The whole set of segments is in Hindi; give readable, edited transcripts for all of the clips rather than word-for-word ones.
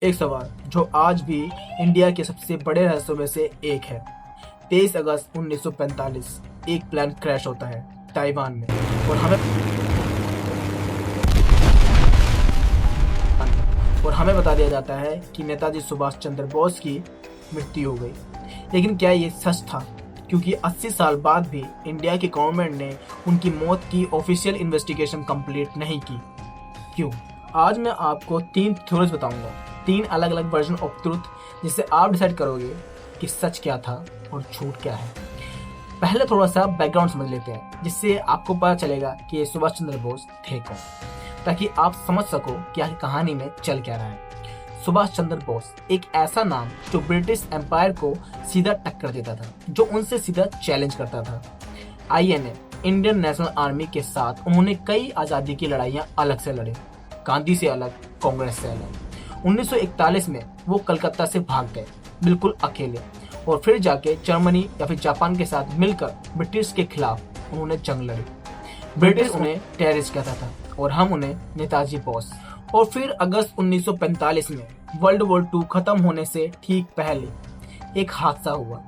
एक सवाल जो आज भी इंडिया के सबसे बड़े रहस्यों में से एक है। 23 अगस्त 1945 एक प्लेन क्रैश होता है ताइवान में और हमें बता दिया जाता है कि नेताजी सुभाष चंद्र बोस की मृत्यु हो गई। लेकिन क्या ये सच था? क्योंकि 80 साल बाद भी इंडिया की गवर्नमेंट ने उनकी मौत की ऑफिशियल इन्वेस्टिगेशन कंप्लीट नहीं की। क्यों? आज मैं आपको 3 थ्योरीज बताऊंगा, 3 अलग अलग वर्जन ऑफ ट्रूथ, जिससे आप डिसाइड करोगे कि सच क्या था और झूठ क्या है। पहले थोड़ा सा बैकग्राउंड समझ लेते हैं, जिससे आपको पता चलेगा कि ये सुभाष चंद्र बोस थे कौन, ताकि आप समझ सको कि आखिर कहानी में चल क्या रहा है। सुभाष चंद्र बोस एक ऐसा नाम जो ब्रिटिश एम्पायर को सीधा टक्कर देता था, जो उनसे सीधा चैलेंज करता था। INA इंडियन नेशनल आर्मी के साथ उन्होंने कई आज़ादी की लड़ाइयाँ अलग से लड़ी, गांधी से अलग, कांग्रेस से अलग। 1941 में वो कलकत्ता से भाग गए बिल्कुल अकेले, और फिर जाके जर्मनी या फिर जापान के साथ मिलकर ब्रिटिश के खिलाफ उन्होंने जंग लड़ी। ब्रिटिश उन्हें टेररिस्ट कहता था और हम उन्हें नेताजी बॉस। और फिर अगस्त 1945 में वर्ल्ड वॉर 2 खत्म होने से ठीक पहले एक हादसा हुआ,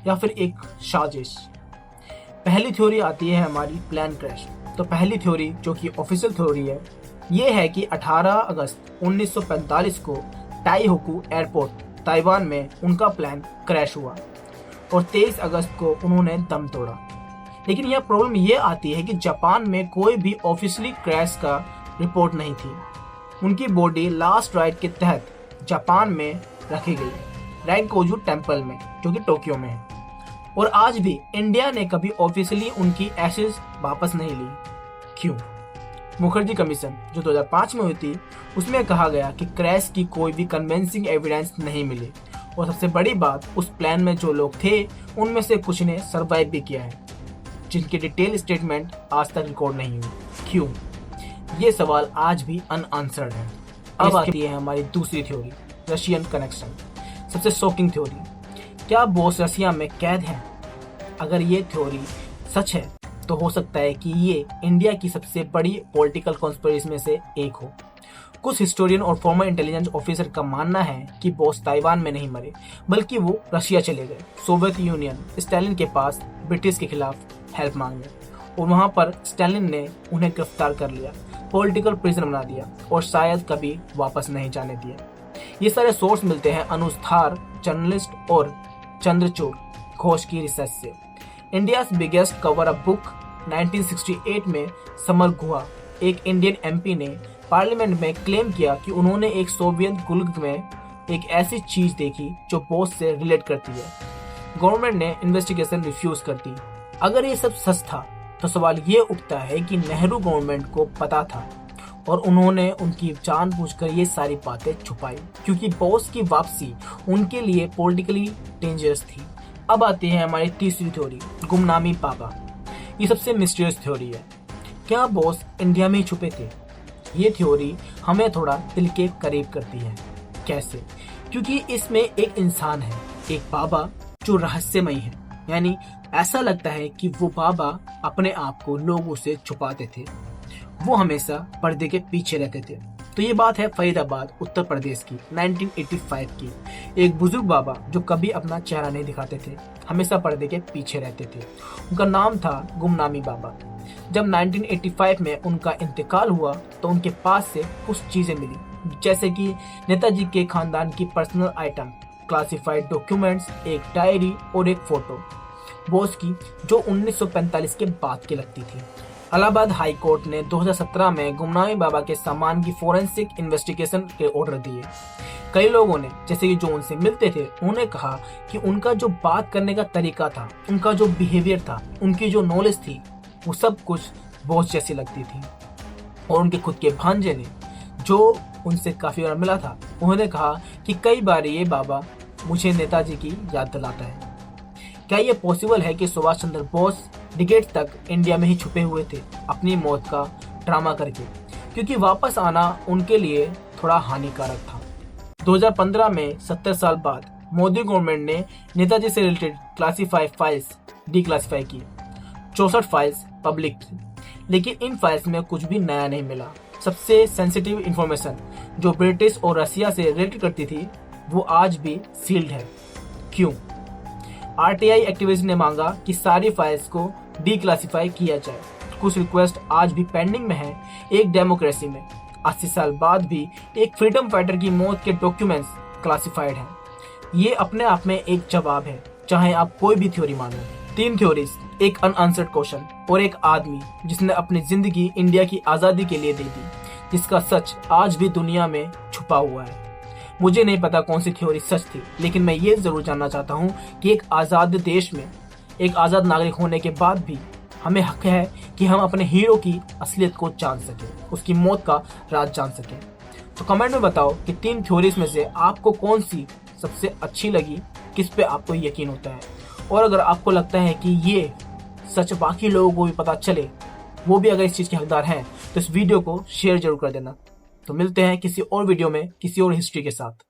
या फिर एक साजिश। पहली थ्योरी आती है हमारी प्लान क्रैश। तो पहली थ्योरी, जो कि ऑफिशियल थ्योरी है, ये है कि 18 अगस्त 1945 को ताइहोकू एयरपोर्ट ताइवान में उनका प्लान क्रैश हुआ और 23 अगस्त को उन्होंने दम तोड़ा। लेकिन यह प्रॉब्लम ये आती है कि जापान में कोई भी ऑफिशियली क्रैश का रिपोर्ट नहीं थी। उनकी बॉडी लास्ट राइट के तहत जापान में रखी गई, राइकोजू टेम्पल में, जो कि टोक्यो में है। और आज भी इंडिया ने कभी ऑफिशियली उनकी एशेज वापस नहीं ली। क्यों? मुखर्जी कमीशन जो 2005 में हुई थी, उसमें कहा गया कि क्रैश की कोई भी कन्विंसिंग एविडेंस नहीं मिली, और सबसे बड़ी बात, उस प्लान में जो लोग थे उनमें से कुछ ने सर्वाइव भी किया है, जिनकी डिटेल स्टेटमेंट आज तक रिकॉर्ड नहीं हुई। क्यों? ये सवाल आज भी अनआंसर्ड है। अब आती है हमारी दूसरी थ्योरी, रशियन कनेक्शन। सबसे शॉकिंग थ्योरी, क्या बोस रशिया में कैद हैं? अगर ये थ्योरी सच है तो हो सकता है कि ये इंडिया की सबसे बड़ी पॉलिटिकल कॉन्स्पिरेसी में से एक हो। कुछ हिस्टोरियन और फॉर्मर इंटेलिजेंस ऑफिसर का मानना है कि बोस ताइवान में नहीं मरे, बल्कि वो रशिया चले गए, सोवियत यूनियन, स्टालिन के पास ब्रिटिश के खिलाफ हेल्प मांगे, और वहां पर स्टालिन ने उन्हें गिरफ्तार कर लिया, पॉलिटिकल प्रिजनर बना दिया और शायद कभी वापस नहीं जाने दिया। ये सारे सोर्स मिलते हैं अनुसार जर्नलिस्ट और चंद्रचूड़ घोष की रिसर्च से। India biggest cover up book 1968 में समर गुहा, एक इंडियन MP ने पार्लियामेंट में क्लेम किया कि उन्होंने एक सोवियत गुल्ग में एक ऐसी चीज देखी जो बोस से रिलेट करती है। गवर्नमेंट ने इन्वेस्टिगेशन रिफ्यूज कर दी। अगर ये सब सच था तो सवाल ये उठता है कि नेहरू गवर्नमेंट को पता था और उन्होंने उनकी जानबूझकर ये सारी बातें छुपाई, क्योंकि बोस की वापसी उनके लिए पॉलिटिकली डेंजरस थी। अब आती है हमारी तीसरी थ्योरी, गुमनामी बाबा। ये सबसे मिस्टीरियस थ्योरी है। क्या बोस इंडिया में ही छुपे थे? ये थ्योरी हमें थोड़ा दिल के करीब करती है। कैसे? क्योंकि इसमें एक इंसान है, एक बाबा, जो रहस्यमयी है। यानी ऐसा लगता है कि वो बाबा अपने आप को लोगों से छुपाते थे, वो हमेशा पर्दे के पीछे रहते थे। तो ये बात है फरीदाबाद, उत्तर प्रदेश की 1985 की। एक बुजुर्ग बाबा जो कभी अपना चेहरा नहीं दिखाते थे, हमेशा पर्दे के पीछे रहते थे। उनका नाम था गुमनामी बाबा। जब 1985 में उनका इंतकाल हुआ तो उनके पास से कुछ चीजें मिली, जैसे कि नेताजी के खानदान की पर्सनल आइटम, क्लासिफाइड डॉक्यूमेंट्स, एक डायरी और एक फोटो बोस की, जो 1945 के बाद की लगती थी। इलाहाबाद हाई कोर्ट ने 2017 में गुमनामी बाबा के सामान की फोरेंसिक इन्वेस्टिगेशन के ऑर्डर दिए। कई लोगों ने, जैसे कि जो उनसे मिलते थे, उन्होंने कहा कि उनका जो बात करने का तरीका था, उनका जो बिहेवियर था, उनकी जो नॉलेज थी, वो सब कुछ बोस जैसी लगती थी। और उनके खुद के भांजे ने, जो उनसे काफी बार मिला था, उन्होंने कहा कि कई बार ये बाबा मुझे नेताजी की याद दिलाता है। क्या ये पॉसिबल है कि सुभाष चंद्र बोस डिकेड तक इंडिया में ही छुपे हुए थे, अपनी मौत का ड्रामा करके, क्योंकि वापस आना उनके लिए थोड़ा हानिकारक था। 2015 में 70 साल बाद मोदी गवर्नमेंट ने नेताजी से रिलेटेड क्लासिफाइड फाइल्स डिक्लासिफाई की। 64 फाइल्स पब्लिक थी, लेकिन इन फाइल्स में कुछ भी नया नहीं मिला। सबसे सेंसिटिव इंफॉर्मेशन जो ब्रिटिश और रसिया से रिलेटेड करती थी वो आज भी सील्ड है। क्यों? आरटीआई एक्टिविस्ट ने मांगा कि सारी फाइल्स को डीक्लासिफाई किया जाए। कुछ रिक्वेस्ट आज भी पेंडिंग में है। एक डेमोक्रेसी में 80 साल बाद भी एक फ्रीडम फाइटर की मौत के डॉक्यूमेंट्स क्लासिफाइड हैं। ये अपने आप में एक जवाब है, चाहे आप कोई भी थ्योरी मानो। 3 थ्योरीज, एक अनआंसर्ड क्वेश्चन और एक आदमी जिसने अपनी जिंदगी इंडिया की आज़ादी के लिए दे दी, जिसका सच आज भी दुनिया में छुपा हुआ है। मुझे नहीं पता कौन सी थ्योरी सच थी, लेकिन मैं ये जरूर जानना चाहता हूँ कि एक आज़ाद देश में एक आज़ाद नागरिक होने के बाद भी हमें हक है कि हम अपने हीरो की असलियत को जान सकें, उसकी मौत का राज जान सकें। तो कमेंट में बताओ कि 3 थ्योरीज में से आपको कौन सी सबसे अच्छी लगी, किस पे आपको यकीन होता है। और अगर आपको लगता है कि ये सच बाकी लोगों को भी पता चले, वो भी अगर इस चीज़ के हकदार हैं, तो इस वीडियो को शेयर जरूर कर देना। तो मिलते हैं किसी और वीडियो में किसी और हिस्ट्री के साथ।